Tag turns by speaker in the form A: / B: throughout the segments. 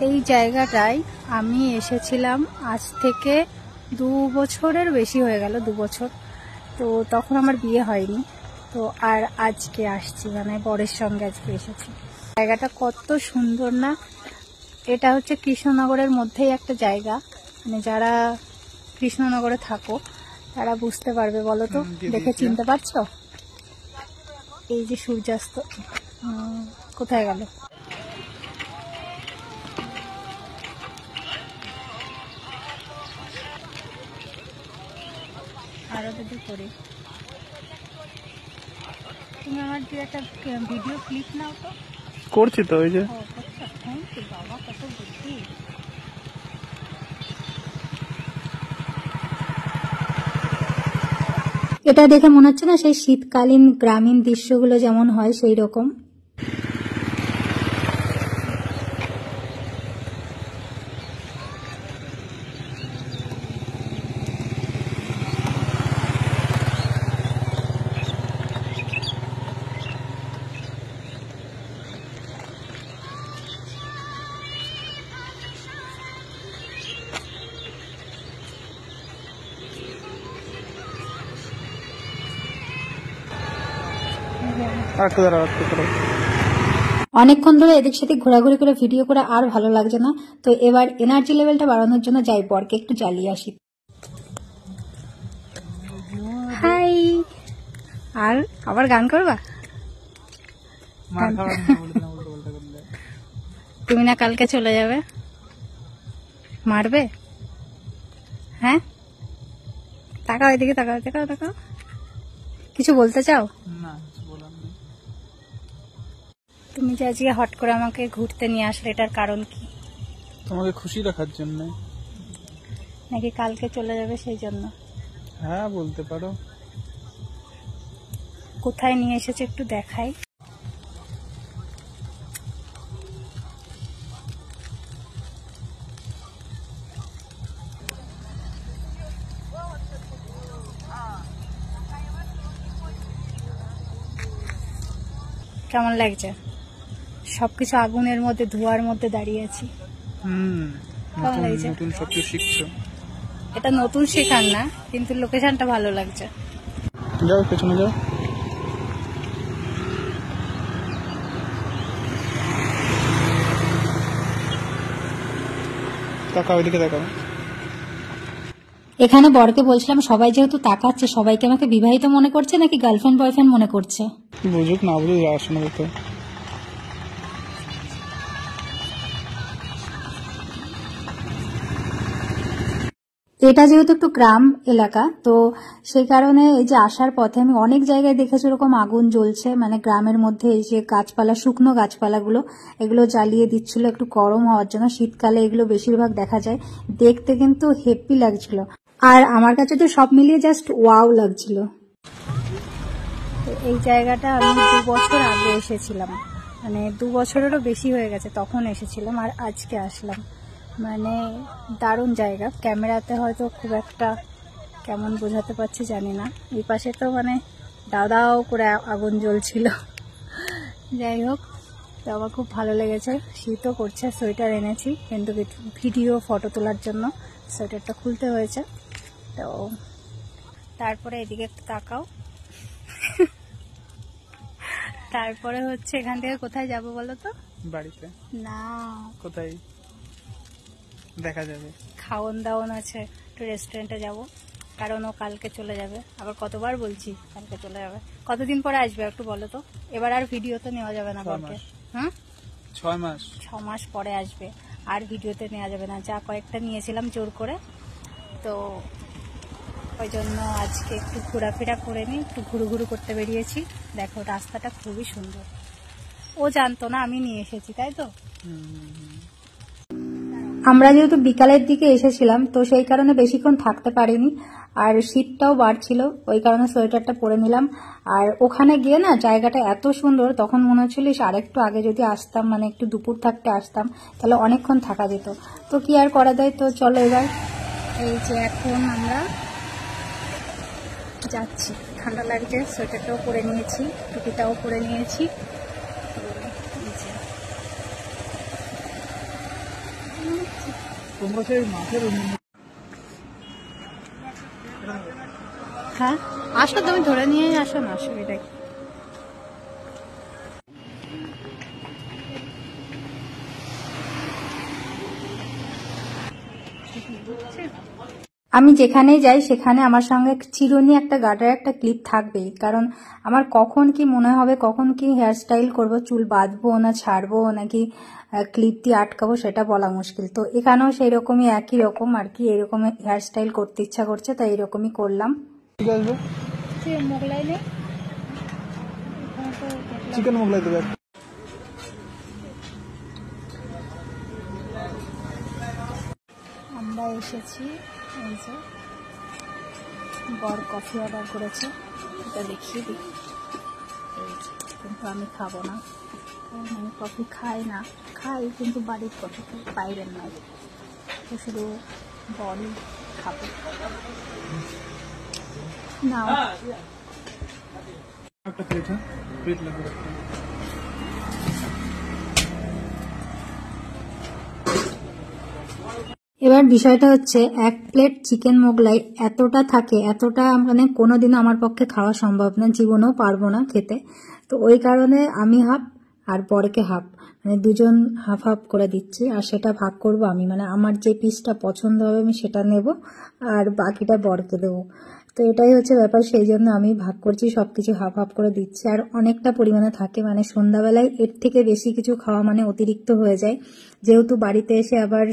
A: এই জায়গাটায় আমি এসেছিলাম আজ থেকে 2 বছরের বেশি হয়ে গেল, 2 বছর। তো তখন আমার বিয়ে হয়নি, তো আর আজকে আসছি, মানে বরের সঙ্গে আজকে এসেছি। জায়গাটা কত সুন্দর না! এটা হচ্ছে কৃষ্ণনগরের মধ্যেই একটা জায়গা, মানে যারা কৃষ্ণনগরে থাকো তারা বুঝতে পারবে। বলো তো, দেখে চিনতে পারছো? এই যে সূর্যাস্ত কোথায় গেল? আরো যদি করি, তুমি আমার যে একটা ভিডিও ক্লিপ নাও তো।
B: করছি তো, ওই যে
A: থ্যাংক ইউ বাবা, কত বুদ্ধি। এটা দেখে মনে হচ্ছে না সেই শীতকালীন গ্রামীণ দৃশ্যগুলো যেমন হয় সেই রকম। অনেকক্ষণ ধরে এদিক সেদিক ঘোরাঘুরি করে ভিডিও করে আর ভালো লাগছে না, তো এবার এনার্জি লেভেলটা বাড়ানোর জন্য যাই বরকে একটু জ্বালিয়ে আসি। হাই, আর আবার গান করবা? তুমি না কালকে চলে যাবে, মারবে? হ্যাঁ, তাকাও এদিকে, তাকাও তাকাও তাকাও। কিছু বলতে চাও?
B: না,
A: তুমি যে আজকে হট করে আমাকে ঘুরতে নিয়ে আসলে, এটার কারণ কি?
B: তোমাকে খুশি রাখার জন্য।
A: নাকি কালকে চলে যাবে সেই জন্য?
B: হ্যাঁ, বলতে পারো।
A: কোথায় নিয়ে এসেছে একটু দেখাই। কেমন লাগছে? সবকিছু আগুনের মধ্যে, ধোঁয়ার মধ্যে দাঁড়িয়ে আছি। কেমন লাগছে?
B: নতুন সবকিছু শিখছো।
A: এটা নতুন শেখার না, কিন্তু লোকেশনটা ভালো লাগছে।
B: যাও পেছনে যাও। তাকাও এদিকে, তাকাও।
A: এখানে বরকে বলছিলাম, সবাই যেহেতু তাকাচ্ছে, সবাইকে আমাকে বিবাহিত মনে করছে নাকি গার্লফ্রেন্ড বয়ফ্রেন্ড মনে করছে?
B: বুঝুক না বুঝুক, আসলে তো
A: এটা যেহেতু একটু গ্রাম এলাকা, তো সেই কারণে এই যে আসার পথে আমি অনেক জায়গায় দেখেছি এরকম আগুন জ্বলছে, মানে গ্রামের মধ্যে এই যে গাছপালা, শুকনো গাছপালাগুলো, এগুলো জ্বালিয়ে দিচ্ছিল একটু গরম হওয়ার জন্য। শীতকালে এগুলো বেশিরভাগ দেখা যায়, দেখতে কিন্তু হেপি লাগছিল। আর আমার কাছে তো সব মিলিয়ে জাস্ট ওয়াও লাগছিল। এই জায়গাটা আমি 2 বছর আগে এসেছিলাম, মানে 2 বছরেরও বেশি হয়ে গেছে, তখন এসেছিলাম আর আজকে আসলাম। মানে দারুণ জায়গা। ক্যামেরাতে হয়তো খুব একটা কেমন বোঝাতে পারছি জানি না। এই পাশে তো মানে দাও করে আগুন জ্বলছিল। যাই হোক, তো আমার খুব ভালো লেগেছে। শীতও করছে, সোয়েটার এনেছি, কিন্তু ভিডিও ফটো তোলার জন্য সোয়েটারটা খুলতে হয়েছে। তো তারপরে এদিকে একটু তাকাও। তারপরে হচ্ছে এখান থেকে কোথায় যাব বলো তো?
B: বাড়িতে
A: না,
B: কোথায় দেখা যাবে?
A: খাওন দাওন আছে, একটু রেস্টুরেন্টে যাব, কারণ ও কালকে চলে যাবে। আবার কতবার বলছি কালকে চলে যাবে। কতদিন পরে আসবে একটু বলো তো? এবার আর ভিডিও তো নেওয়া যাবে না বলকে। হ্যাঁ,
B: 6
A: মাস পরে আসবে, আর ভিডিওতে নেওয়া যাবে না। যা কয়েকটা নিয়েছিলাম জোর করে, তো ওই জন্য আজকে একটু ঘোরাফেরা করে নিই, একটু ঘুরু করতে বেরিয়েছি। দেখো রাস্তাটা খুবই সুন্দর। ও জানতো না আমি নিয়ে এসেছি, তাই তো? আমরা যেহেতু বিকালের দিকে এসেছিলাম, তো সেই কারণে বেশিক্ষণ থাকতে পারিনি, আর শীতটাও বাড়ছিল, ওই কারণে সোয়েটারটা পরে নিলাম। আর ওখানে গিয়ে না জায়গাটা এত সুন্দর, তখন মনে হচ্ছিল আর একটু আগে যদি আসতাম, মানে একটু দুপুর থাকতে আসতাম, তাহলে অনেকক্ষণ থাকা যেত। তো কি আর করা যায়, তো চলো এবার। এই যে এখন আমরা যাচ্ছি। ঠান্ডা লাগছে, সোয়েটারটাও পরে নিয়েছি, টুপিটাও পরে নিয়েছি।
B: তোমরা সেই মাছের
A: হ্যাঁ আসো, তুমি ধরে নিয়ে আসো না, অসুবিধা কি। আমি যেখানেই যাই সেখানে আমার সঙ্গে চিরুনি একটা গার্ডার একটা ক্লিপ থাকবেই, কারণ আমার কখন কি মনে হবে, কখন কি হেয়ার স্টাইল করবো, চুল বাঁধবো না ছাড়বো নাকি ক্লিপ দিয়ে আটকাবো সেটা বলা মুশকিল। তো এখানেও সেই রকমই একই রকম আর কি, এরকম হেয়ার স্টাইল করতে ইচ্ছা করছে তাই এরকমই করলাম। মোগলাই নেই,
B: চিকেন মোগলাই দেবে।
A: আমরা এসেছি, এই যে বর কফি অর্ডার করেছে, এটা দেখিয়ে দিই। কিন্তু আমি খাবো না, কারণ আমি কফি খাই না, খাই কিন্তু বাড়ির কফি পাইবেন না, তো শুধু বরই খাবো। নাও
B: একটা প্লেট, হ্যাঁ প্লেট লাগবে।
A: এবার বিষয়টা হচ্ছে, এক প্লেট চিকেন মোগলাই এতটা থাকে, এতটা মানে কোনোদিনও আমার পক্ষে খাওয়া সম্ভব না, জীবনেও পারবো না খেতে। তো ওই কারণে আমি হাফ আর বরকে হাফ, মানে দুজন হাফ হাফ করে দিচ্ছি, আর সেটা ভাগ করব আমি, মানে আমার যে পিসটা পছন্দ হবে আমি সেটা নেব আর বাকিটা বরকে দেবো। তো এটাই হচ্ছে ব্যাপার, সেই জন্য আমি ভাগ করছি, সবকিছু হাফ হাফ করে দিচ্ছি। আর অনেকটা পরিমাণে থাকে, মানে সন্ধ্যাবেলায় এর থেকে বেশি কিছু খাওয়া মানে অতিরিক্ত হয়ে যায়, যেহেতু বাড়িতে এসে আবার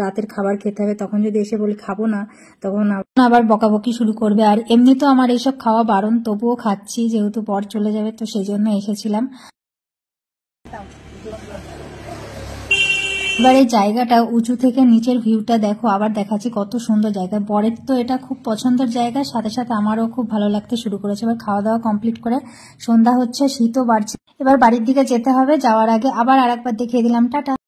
A: রাতের খাবার খেতে হবে, তখন যদি এসে বলি খাবো না, তখন আবার বকাবকি শুরু করবে। আর এমনি তো আমার এইসব খাওয়া বারণ, তবুও খাচ্ছি, যেহেতু বর চলে যাবে তো সেই জন্য এসেছিলাম। এবার এই জায়গাটা উঁচু থেকে নিচের ভিউটা দেখো, আবার দেখাচ্ছি কত সুন্দর জায়গা। বরের তো এটা খুব পছন্দের জায়গা, সাথে সাথে আমারও খুব ভালো লাগতে শুরু করেছে। এবার খাওয়া দাওয়া কমপ্লিট করে সন্ধ্যা হচ্ছে, শীতও বাড়ছে, এবার বাড়ির দিকে যেতে হবে। যাওয়ার আগে আবার আরেকবার দেখিয়ে দিলাম, টাটা।